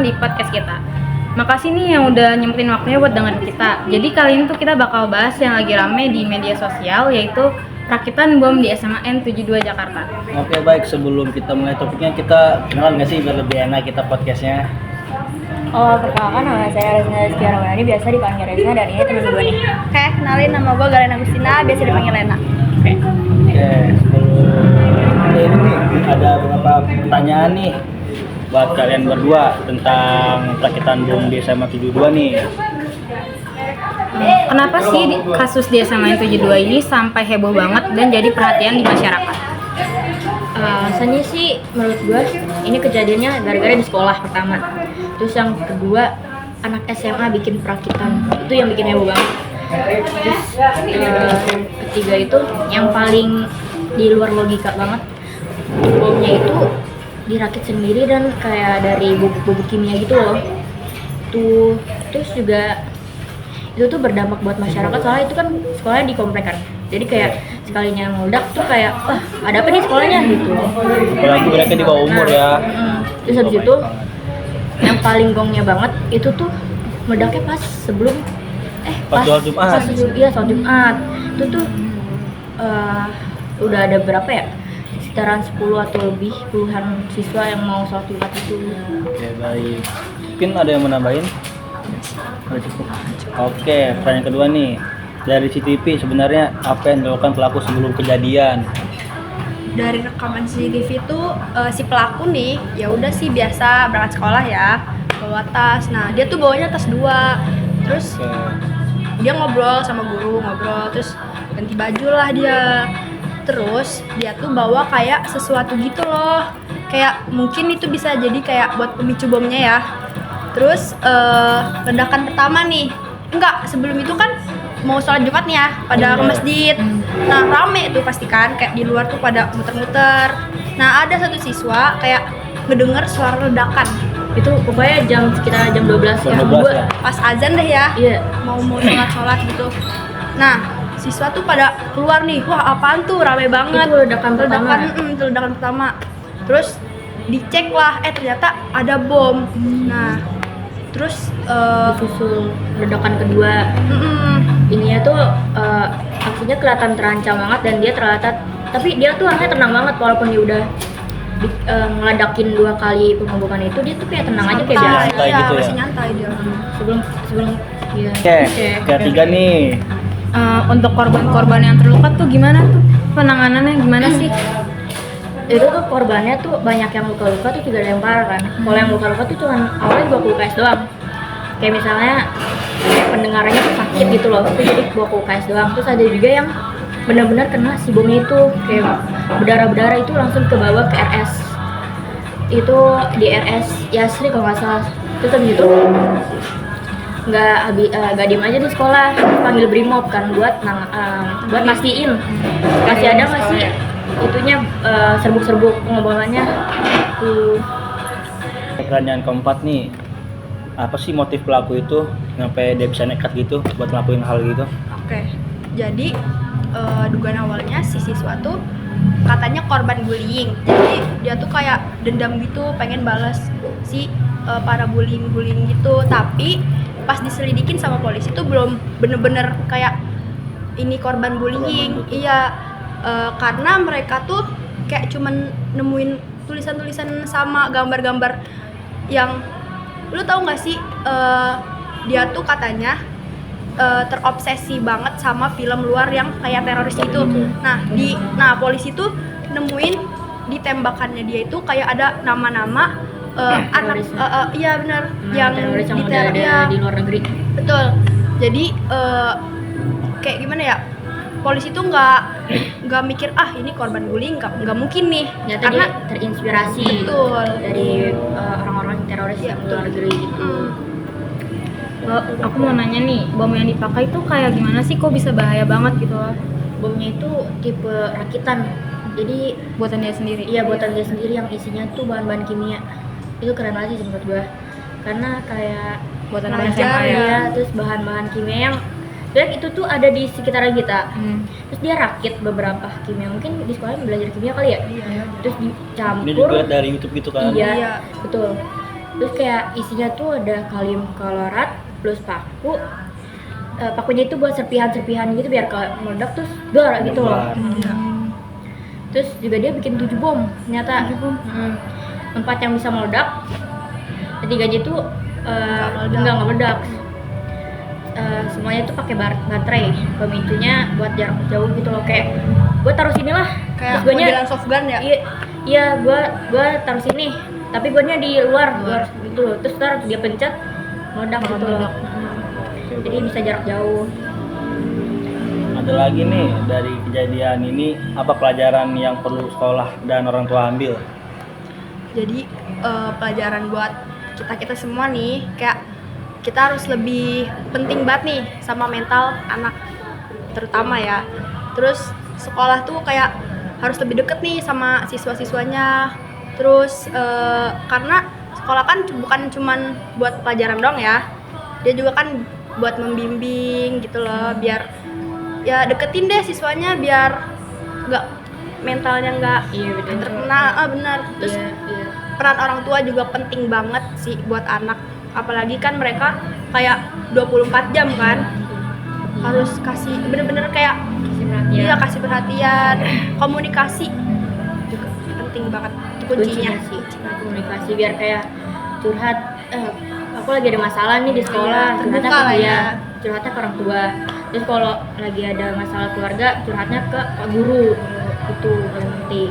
di podcast kita. Makasih nih yang udah nyempetin waktunya buat dengerin kita. Jadi kali ini tuh kita bakal bahas yang lagi rame di media sosial, yaitu rakitan bom di SMA N72 Jakarta. Oke, baik, sebelum kita mulai topiknya, kita kenalan nggak sih biar lebih enak kita podcastnya? Oh, perkenalkan nama saya Resna Rizky Ramadhani, biasa dipanggil Resna, dan ini teman gue nih. Oke, kenalin nama gue Galen Agustina, biasa dipanggil Lena. Oke, sebelum ini nih ada beberapa pertanyaan nih buat kalian berdua tentang rakitan bom di SMA 72 nih. Kenapa sih kasus di SMA N72 ini sampai heboh banget dan jadi perhatian di masyarakat? Alasannya sih menurut gue ini kejadiannya gara-gara di sekolah pertama. Terus yang kedua, anak SMA bikin perakitan, itu yang bikin heboh banget. Terus yang ketiga itu yang paling di luar logika banget, bomnya itu dirakit sendiri dan kayak dari bubuk-bubuk kimia gitu loh. Terus juga itu tuh berdampak buat masyarakat, soalnya itu kan sekolahnya di komplek kan. Jadi kayak sekalinya meledak tuh kayak, wah ada apa nih sekolahnya gitu. Apalagi mereka di bawah umur ya. Terus habis itu yang paling gongnya banget itu tuh meledaknya pas sebelum Pas sholat Jumat. Iya, sholat Jumat. Itu tuh udah ada berapa ya? Sekitaran 10 atau lebih puluhan siswa yang mau sholat Jumat itu. Oke, baik. Mungkin ada yang menambahin? Udah cukup. Oke, pertanyaan kedua nih. Dari CCTV sebenarnya apa yang dilakukan pelaku sebelum kejadian? Dari rekaman CCTV itu si pelaku nih, ya udah sih biasa berangkat sekolah ya, bawa tas. Nah dia tuh bawanya tas 2, terus dia ngobrol sama guru, terus ganti baju lah dia. Terus dia tuh bawa kayak sesuatu gitu loh, kayak mungkin itu bisa jadi kayak buat pemicu bomnya ya. Terus ledakan pertama nih, enggak, sebelum itu kan mau sholat Jumat nih ya, pada ke masjid. Nah rame tuh pasti kan, kayak di luar tuh pada muter-muter. Nah ada satu siswa kayak ngedenger suara ledakan. Itu pokoknya sekitar jam 12 ya. Ya. Pas azan deh ya, Iya. mau sholat gitu. Nah siswa tuh pada keluar nih, wah apaan tuh, rame banget. Itu ledakan pertama. Itu ledakan pertama. Terus dicek lah, ternyata ada bom. Nah terus Disusul ledakan kedua. Ininya tuh aksinya kelihatan terancam banget dan dia terlihat, tapi dia tuh orangnya tenang banget walaupun dia udah ngeledakin 2 kali pemboman itu, dia tuh kayak tenang aja kayak biasa. Santai iya, gitu ya? masih nyantai dia. Sebelum ya. Oke, ketiga nih. Untuk korban-korban yang terluka tuh gimana tuh? Penanganannya gimana sih? Itu tuh korbannya tuh banyak yang luka-luka tuh juga ada yang parah kan. Kalau yang luka-luka tuh cuma awalnya 2 UKS doang. Kayak misalnya pendengarannya tuh sakit gitu loh, itu jadi 2 UKS doang. Terus ada juga yang benar-benar kena si bomnya itu, kayak berdarah-berdarah itu langsung ke bawah ke RS. Itu di RS Yasri kalau nggak salah. Terus habis itu nggak diem aja di sekolah, panggil Brimob kan buat mastiin masih ada nggak sih itunya serbuk-serbuk pengebomannya tuh. Pertanyaan keempat nih, apa sih motif pelaku itu sampai dia bisa nekat gitu buat ngelakuin hal gitu? Oke, jadi dugaan awalnya si siswa tuh katanya korban bullying. Jadi dia tuh kayak dendam gitu, pengen balas si para bullying gitu. Tapi pas diselidikin sama polisi tuh belum bener-bener kayak ini korban bullying. Iya, karena mereka tuh kayak cuman nemuin tulisan-tulisan sama gambar-gambar yang, lu tahu nggak sih, dia tuh katanya terobsesi banget sama film luar yang kayak teroris itu. Nah polisi tuh nemuin di tembakannya dia itu kayak ada nama-nama anak, iya benar, yang teroris yang di udah ada di luar negeri. Betul. Jadi kayak gimana ya? Polisi tuh nggak mikir ini korban bullying, nggak mungkin nih. Ternyata Karena dia terinspirasi betul dari orang-orang teroris Iya, yang betul. luar negeri gitu. Aku mau nanya nih, bom yang dipakai itu kayak gimana sih? Kok bisa bahaya banget gitu loh? Bomnya itu tipe rakitan, jadi Buatan dia sendiri? iya buatan dia sendiri yang isinya tuh bahan-bahan kimia. Itu keren banget sih menurut gua, karena kayak Buatan Belajar anak SMA ya? ya, terus bahan-bahan kimia yang sebenarnya itu tuh ada di sekitaran kita. Terus dia rakit beberapa kimia, mungkin di sekolah belajar kimia kali ya. Terus Ini dicampur. juga dari YouTube gitu kan? Iya, Iya. betul. Terus kayak isinya tuh ada kalium klorat plus paku. Pakunya itu buat serpihan-serpihan gitu biar kalau meledak terus dar gitu loh. Terus juga dia bikin 7 bom ternyata. 4 yang bisa meledak, ketiganya itu enggak meledak. Semuanya itu pakai baterai. Pemicunya buat jarak jauh gitu loh, kayak gue taruh sini lah. Kayak Terus guanya modelan soft gun ya? Iya, gue taruh sini, tapi guanya di luar gitu. Terus ntar dia pencet meledak gitu loh. Jadi bisa jarak jauh. Ada lagi nih dari kejadian ini, apa pelajaran yang perlu sekolah dan orang tua ambil? Jadi pelajaran buat kita semua nih, kayak kita harus lebih penting banget nih sama mental anak terutama ya. Terus sekolah tuh kayak harus lebih deket nih sama siswa-siswanya. Terus karena sekolah kan bukan cuman buat pelajaran doang ya, dia juga kan buat membimbing gitu loh, biar ya deketin deh siswanya biar nggak mentalnya nggak terkena. Benar. Terus peran orang tua juga penting banget sih buat anak, apalagi kan mereka kayak 24 jam kan, harus kasih bener-bener kayak kasih perhatian. Komunikasi juga penting banget, itu kuncinya sih. Komunikasi biar kayak curhat, aku lagi ada masalah nih di sekolah, curhatnya ke dia, curhatnya ke orang tua. Terus kalau lagi ada masalah keluarga, curhatnya ke pak guru. Itu paling penting.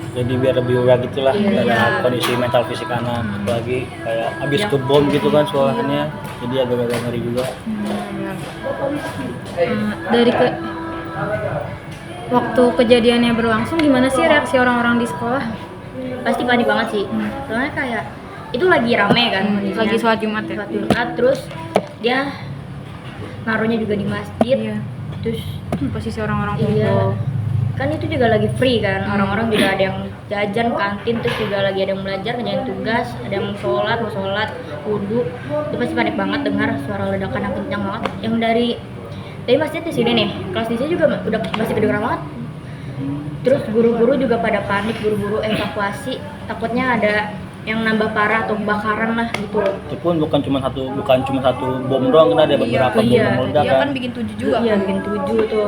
Jadi biar lebih aware gitu lah terhadap kondisi mental fisik anak, apalagi kayak abis ke bom gitu kan sekolahnya, jadi agak-agak ngeri juga. Dari waktu kejadiannya berlangsung, gimana sih reaksi orang-orang di sekolah? Pasti panik banget sih. Soalnya kayak itu lagi rame kan, Lagi sholat Jumat ya? sholat Jumat, terus dia naruhnya juga di masjid. Terus Posisi orang-orang iya, kumpul. kan itu juga lagi free kan, orang-orang juga ada yang jajan kantin, terus juga lagi ada yang belajar, kerjain tugas, ada yang mau sholat, wudhu. Itu pasti panik banget dengar suara ledakan yang kencang banget, yang dari masjid di sini nih, kelas di sini juga udah masih kedengeran banget. Terus guru-guru juga pada panik, buru-buru evakuasi, takutnya ada yang nambah parah atau kebakaran lah gitu. Itu pun bukan cuma satu bom doang, kan ada beberapa bom yang meledak dia kan. kan bikin 7 juga. Iya, bikin 7 tuh.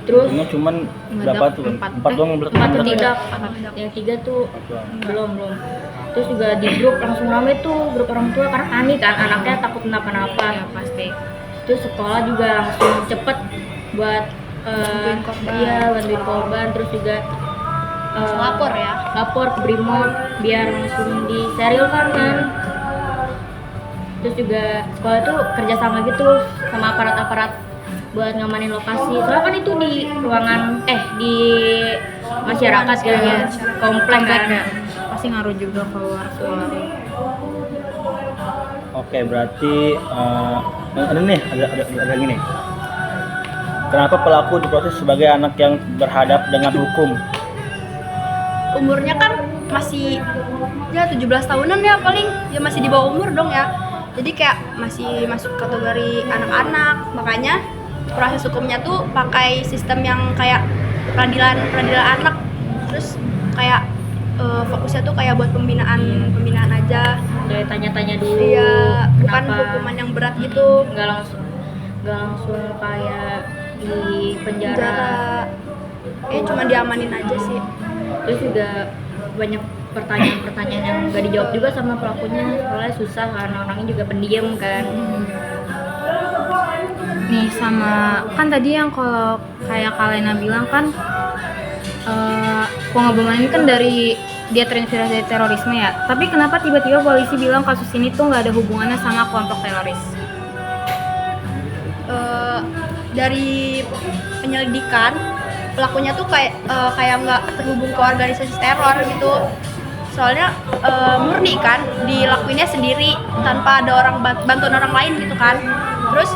Terus Cuman berapa tuh? 4 doang yang empat tuh meledak. tidak, yang 3 tuh belum. Terus juga di grup langsung rame tuh, grup orang tua, karena panik kan, anaknya takut kenapa-napa. Ya pasti. Terus sekolah juga langsung cepet buat bantuin korban, terus juga Lapor ya. lapor ke Brimob biar langsung disterilkan kan. Terus juga sekolah tuh kerjasama gitu sama aparat-aparat buat ngamanin lokasi. Soalnya kan itu di ruangan di masyarakat kan ya, komplek kan. Pasti ngaruh juga keluar sekolah. Oke, berarti ada gini. Kenapa pelaku diproses sebagai anak yang berhadap dengan hukum? Umurnya kan masih ya 17 tahunan ya, paling ya masih di bawah umur dong ya. Jadi kayak masih masuk kategori anak-anak, makanya proses hukumnya tuh pakai sistem yang kayak peradilan anak. Terus kayak fokusnya tuh kayak buat pembinaan aja. Kayak tanya-tanya dulu. Iya, bukan kenapa hukuman yang berat gitu. nggak langsung kayak di penjara. Cuma diamanin aja sih. Terus juga banyak pertanyaan-pertanyaan yang nggak dijawab juga sama pelakunya, soalnya susah karena orangnya juga pendiam kan. Nih sama kan tadi yang kalau kayak Kalena bilang kan pengeboman ini kan dari dia terinspirasi dari terorisme ya. Tapi kenapa tiba-tiba polisi bilang kasus ini tuh nggak ada hubungannya sama kelompok teroris? Dari penyelidikan pelakunya tuh kayak nggak terhubung ke organisasi teror gitu. Soalnya murni kan dilakuinnya sendiri tanpa ada orang bantuan orang lain gitu kan. Terus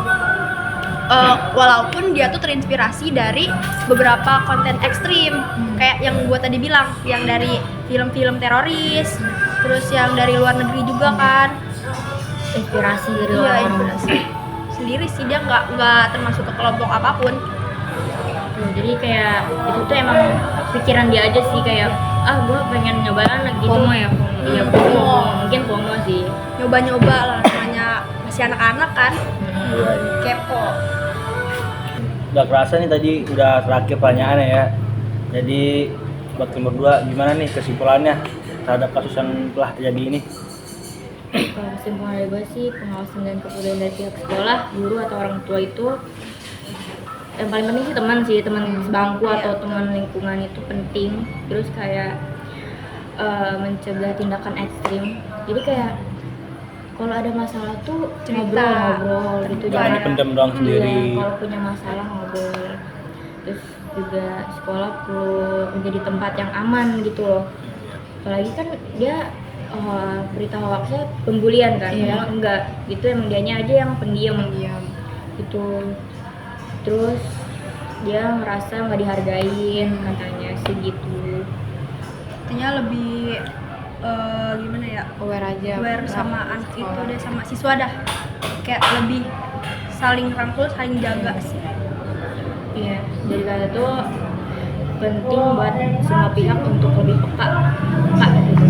walaupun dia tuh terinspirasi dari beberapa konten ekstrim kayak yang gue tadi bilang, yang dari film-film teroris, terus yang dari luar negeri juga kan. Inspirasi dari Iya, orang inspirasi sendiri sih, dia nggak termasuk ke kelompok apapun. Jadi kayak itu tuh emang pikiran dia aja sih, kayak gue pengen nyoba anak gitu. FOMO ya, FOMO. Iya, FOMO. Mungkin FOMO sih. Nyoba-nyoba lah, namanya masih anak-anak kan, Iya, iya. kepo. Udah kerasa nih tadi udah terakhir pertanyaannya ya. Jadi buat kalian berdua gimana nih kesimpulannya terhadap kasus yang telah terjadi ini? Kalau kesimpulan dari gue sih, pengawasan dan kepeduluan dari pihak sekolah, guru atau orang tua itu yang paling penting sih teman sebangku atau teman lingkungan itu penting. Terus kayak mencegah tindakan ekstrim. Jadi kayak kalau ada masalah tuh Cerita. ngobrol gitu, Jangan dipendam doang sendiri. Kalau punya masalah ngobrol. Terus juga sekolah perlu menjadi tempat yang aman gitu loh. Apalagi kan dia berita hoaxnya pembulian kan, Iya. ya enggak gitu, emang dianya aja yang pendiam gitu. Terus dia ngerasa nggak dihargain katanya sih gitu. Artinya lebih gimana ya, Aware aja. aware sama anak itu deh, sama siswa dah, kayak lebih saling rangkul, saling jaga sih. Iya, jadi kata tuh penting buat semua pihak untuk lebih peka gitu.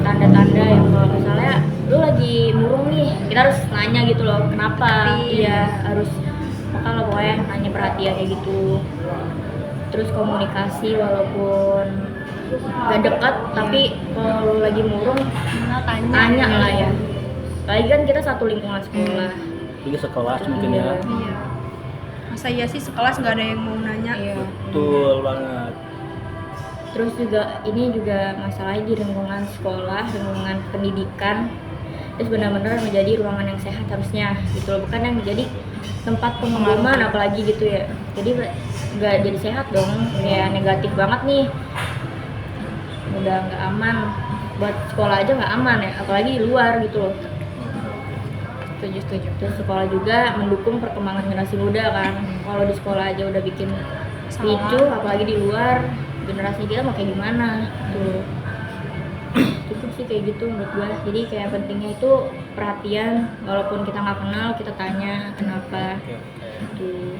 Tanda-tanda yang kalau misalnya lu lagi murung nih, kita harus nanya gitu loh, kenapa? Iya, harus peka lah pokoknya, nanya perhatian kayak gitu. Terus komunikasi walaupun gak dekat, tapi kalau lu lagi murung tanya lah ya. Apalagi kan kita satu lingkungan sekolah. Ini sekelas mungkin ya. Iya. Masa iya sih sekelas nggak ada yang mau nanya? Iya. Betul banget. Terus juga ini juga masalahnya di lingkungan sekolah, lingkungan pendidikan. Terus benar-benar menjadi ruangan yang sehat harusnya gitu loh, bukan yang menjadi tempat pengumuman apalagi gitu ya. Jadi nggak jadi sehat dong, kayak negatif banget nih. Udah nggak aman, buat sekolah aja nggak aman ya, apalagi di luar gitu loh. Setuju. Terus sekolah juga mendukung perkembangan generasi muda kan. Kalau di sekolah aja udah bikin picu, apalagi di luar, generasi kita mau kayak gimana tuh. Cukup sih kayak gitu menurut gua. Jadi kayak pentingnya itu perhatian, walaupun kita nggak kenal kita tanya kenapa tuh.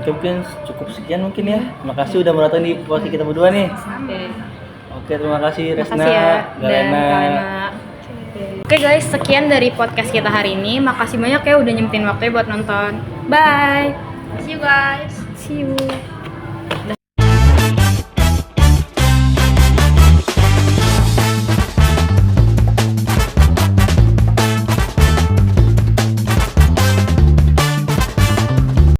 Oke, mungkin cukup sekian mungkin ya. Terima kasih udah mau datang di podcast kita berdua nih. Oke. Oke, terima kasih Resna, Makasih ya, dan Galena. Kalena. Oke guys, sekian dari podcast kita hari ini. Makasih banyak ya udah nyempetin waktunya buat nonton. Bye. See you guys. See you.